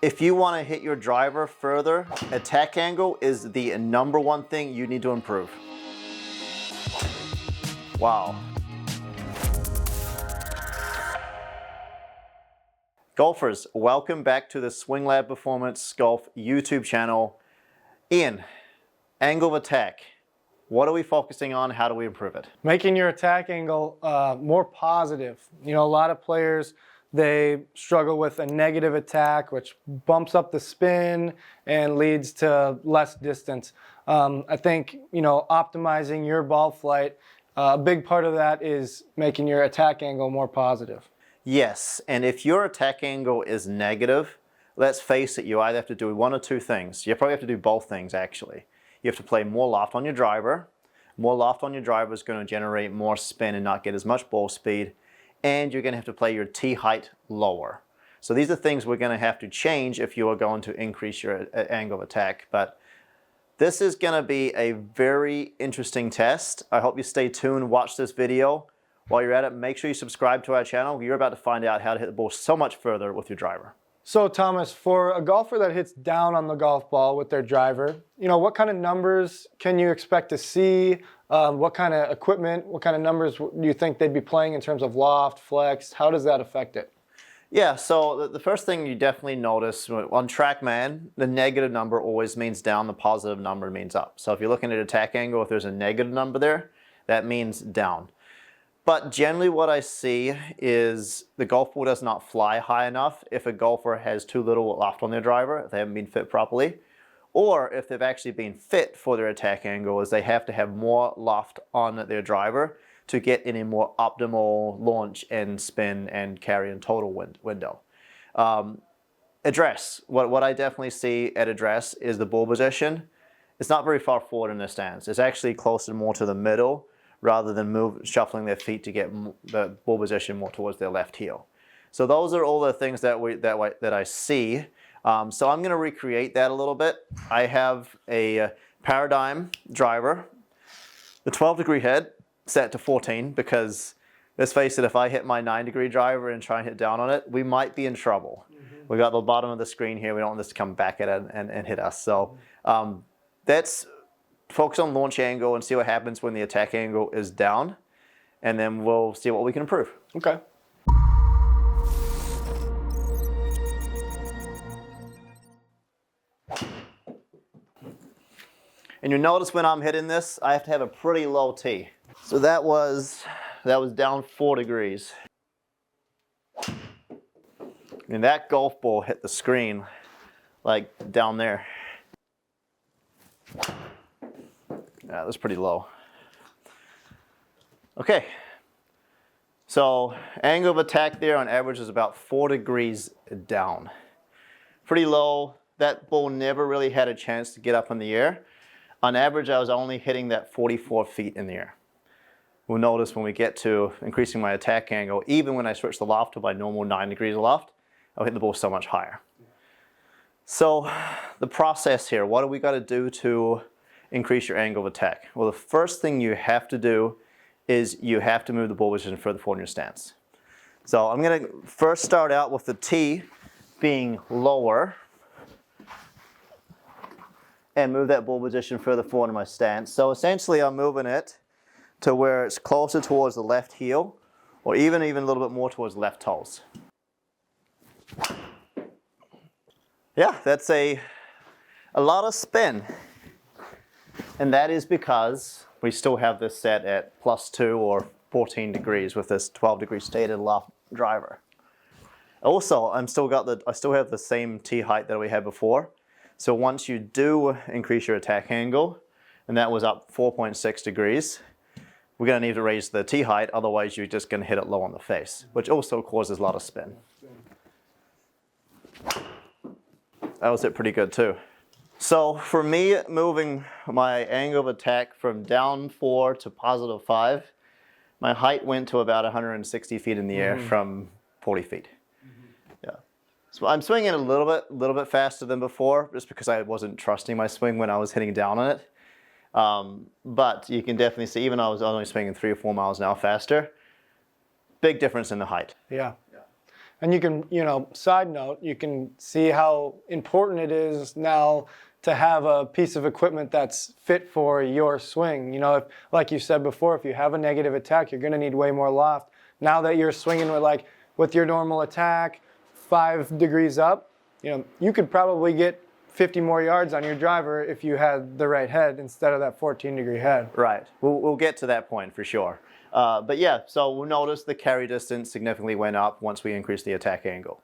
If you want to hit your driver further, attack angle is the #1 thing you need to improve. Wow. Golfers, welcome back to the Swing Lab Performance Golf YouTube channel. Ian, angle of attack. What are we focusing on? How do we improve it? Making your attack angle more positive. You know, a lot of players, they struggle with a negative attack, which bumps up the spin and leads to less distance. I think, you know, optimizing your ball flight, a big part of that is making your attack angle more positive. Yes, and if your attack angle is negative, let's face it, you either have to do one or two things. You probably have to do both things, actually. You have to play more loft on your driver. More loft on your driver is going to generate more spin and not get as much ball speed. And you're going to have to play your tee height lower. So these are things we're going to have to change if you are going to increase your angle of attack. But this is going to be a very interesting test. I hope you stay tuned, watch this video. While you're at it, make sure you subscribe to our channel. You're about to find out how to hit the ball so much further with your driver. So Thomas, for a golfer that hits down on the golf ball with their driver, you know, what kind of numbers can you expect to see? What kind of equipment, what kind of numbers do you think they'd be playing in terms of loft, flex? How does that affect it? Yeah, so the first thing you definitely notice on TrackMan, the negative number always means down, the positive number means up. So if you're looking at attack angle, if there's a negative number there, that means down. But generally what I see is the golf ball does not fly high enough if a golfer has too little loft on their driver, if they haven't been fit properly, or if they've actually been fit for their attack angle, is they have to have more loft on their driver to get in a more optimal launch and spin and carry and total window. Address, what I definitely see at address is the ball position. It's not very far forward in the stance. It's actually closer more to the middle rather than shuffling their feet to get the ball position more towards their left heel. So those are all the things that I see. So I'm going to recreate that a little bit. I have a Paradigm driver, the 12-degree head set to 14 because, let's face it, if I hit my 9-degree driver and try and hit down on it, we might be in trouble. We got the bottom of the screen here. We don't want this to come back at it and hit us. So that's focus on launch angle and see what happens when the attack angle is down, and then we'll see what we can improve. Okay. And you notice when I'm hitting this, I have to have a pretty low tee. So that was down 4 degrees. And that golf ball hit the screen like down there. Yeah, that's pretty low. Okay. So angle of attack there on average is about 4 degrees down. Pretty low. That ball never really had a chance to get up in the air. On average, I was only hitting that 44 feet in the air. We'll notice when we get to increasing my attack angle, even when I switch the loft to my normal 9 degrees of loft, I'll hit the ball so much higher. So the process here, what do we got to do to increase your angle of attack? Well, the first thing you have to do is you have to move the ball position further forward in your stance. So I'm going to first start out with the tee being lower and move that ball position further forward in my stance. So essentially I'm moving it to where it's closer towards the left heel or even a little bit more towards the left toes. Yeah, that's a lot of spin. And that is because we still have this set at +2 or 14 degrees with this 12-degree stated loft driver. Also, I still have the same tee height that we had before. So once you do increase your attack angle, and that was up 4.6 degrees, we're going to need to raise the tee height, otherwise you're just going to hit it low on the face, which also causes a lot of spin. That was it pretty good too. So for me, moving my angle of attack from down 4 to +5, my height went to about 160 feet in the air from 40 feet. Yeah. So I'm swinging a little bit faster than before, just because I wasn't trusting my swing when I was hitting down on it. But you can definitely see, even though I was only swinging 3 or 4 miles an hour faster, big difference in the height. Yeah. And you can, you know, side note, you can see how important it is now to have a piece of equipment that's fit for your swing. You know, if, like you said before, if you have a negative attack, you're going to need way more loft. Now that you're swinging with your normal attack, 5 degrees up, you know, you could probably get 50 more yards on your driver if you had the right head instead of that 14-degree head. Right. We'll get to that point for sure. But yeah, so we'll notice the carry distance significantly went up once we increased the attack angle.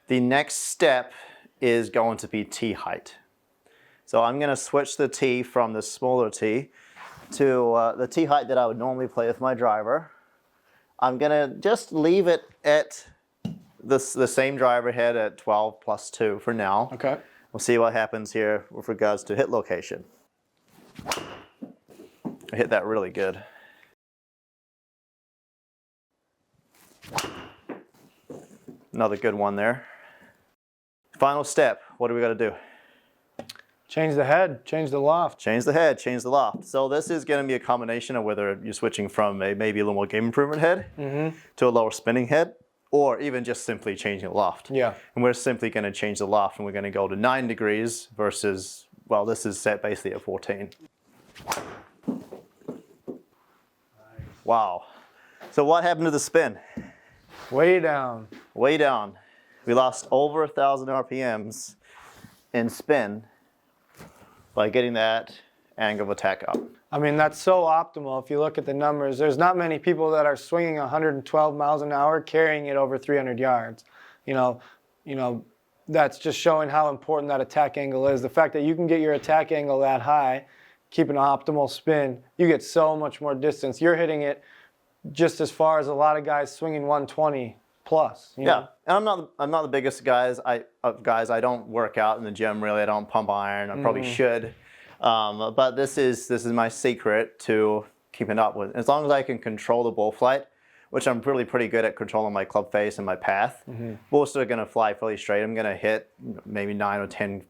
The next step is going to be tee height. So I'm going to switch the tee from the smaller tee to the tee height that I would normally play with my driver. I'm going to just leave it at the same driver head at 12 plus 2 for now. Okay. We'll see what happens here with regards to hit location. I hit that really good. Another good one there. Final step, what do we got to do? Change the head, change the loft. Change the head, change the loft. So this is going to be a combination of whether you're switching from maybe a little more game improvement head to a lower spinning head, or even just simply changing the loft. Yeah. And we're simply going to change the loft, and we're going to go to 9 degrees versus, well, this is set basically at 14. Wow. So what happened to the spin? Way down. Way down. We lost over 1,000 RPMs in spin by getting that angle of attack up. I mean, that's so optimal. If you look at the numbers, there's not many people that are swinging 112 miles an hour, carrying it over 300 yards. You know, that's just showing how important that attack angle is. The fact that you can get your attack angle that high, keep an optimal spin, you get so much more distance. You're hitting it just as far as a lot of guys swinging 120 plus. You know? And I'm not the biggest guys. I don't work out in the gym really. I don't pump iron. I probably should. But this is my secret to keeping up with. As long as I can control the ball flight, which I'm really pretty good at controlling my club face and my path, balls are going to fly fairly straight. I'm going to hit maybe 9 or 10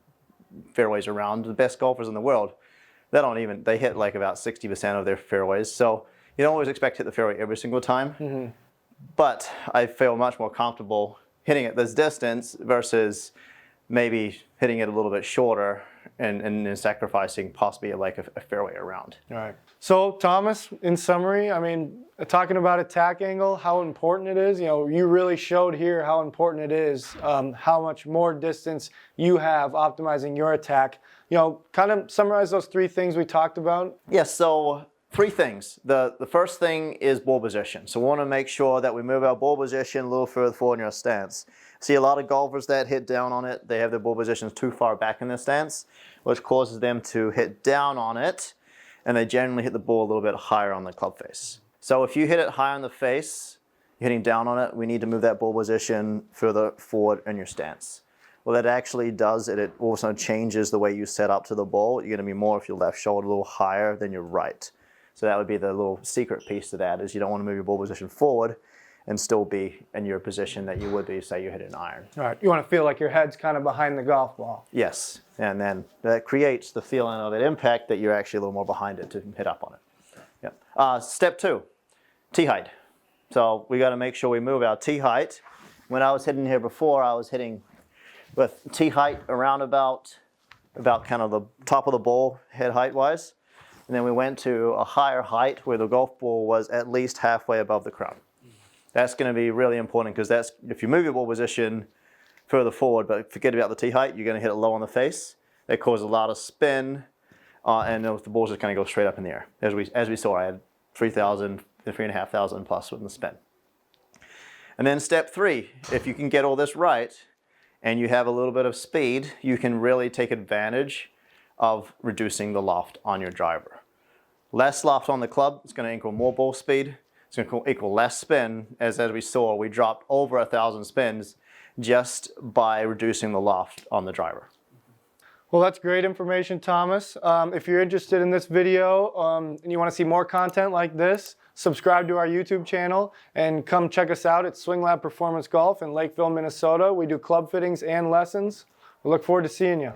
fairways around. The best golfers in the world, they hit like about 60% of their fairways. So you don't always expect to hit the fairway every single time. But I feel much more comfortable hitting it this distance versus maybe hitting it a little bit shorter and sacrificing possibly like a fairway around. All right. So Thomas, in summary, I mean, talking about attack angle, how important it is, you know, you really showed here how important it is, how much more distance you have optimizing your attack. You know, kind of summarize those 3 things we talked about. Yes, so 3 things. The first thing is ball position. So we want to make sure that we move our ball position a little further forward in our stance. See a lot of golfers that hit down on it, they have their ball positions too far back in their stance, which causes them to hit down on it, and they generally hit the ball a little bit higher on the club face. So if you hit it high on the face, you're hitting down on it, we need to move that ball position further forward in your stance. Well, that actually does it. It also changes the way you set up to the ball. You're going to be more with your left shoulder a little higher than your right. So that would be the little secret piece to that, is you don't want to move your ball position forward and still be in your position that you would be, say you hit an iron. All right. You want to feel like your head's kind of behind the golf ball. Yes, and then that creates the feeling of that impact that you're actually a little more behind it to hit up on it. Yeah. Step 2, tee height. So we got to make sure we move our tee height. When I was hitting here before, I was hitting with tee height around about kind of the top of the ball, head height-wise. And then we went to a higher height where the golf ball was at least halfway above the crown. That's going to be really important, because that's, if you move your ball position further forward, but forget about the tee height, you're going to hit it low on the face. That causes a lot of spin, and the ball's just going to go straight up in the air. As we saw, I had 3,000 to 3,500 plus with the spin. And then step 3, if you can get all this right, and you have a little bit of speed, you can really take advantage of reducing the loft on your driver. Less loft on the club, it's going to equal more ball speed. It's going to equal less spin. As we saw, we dropped over 1,000 spins just by reducing the loft on the driver. Well, that's great information, Thomas. If you're interested in this video and you want to see more content like this, subscribe to our YouTube channel and come check us out at Swing Lab Performance Golf in Lakeville, Minnesota. We do club fittings and lessons. We look forward to seeing you.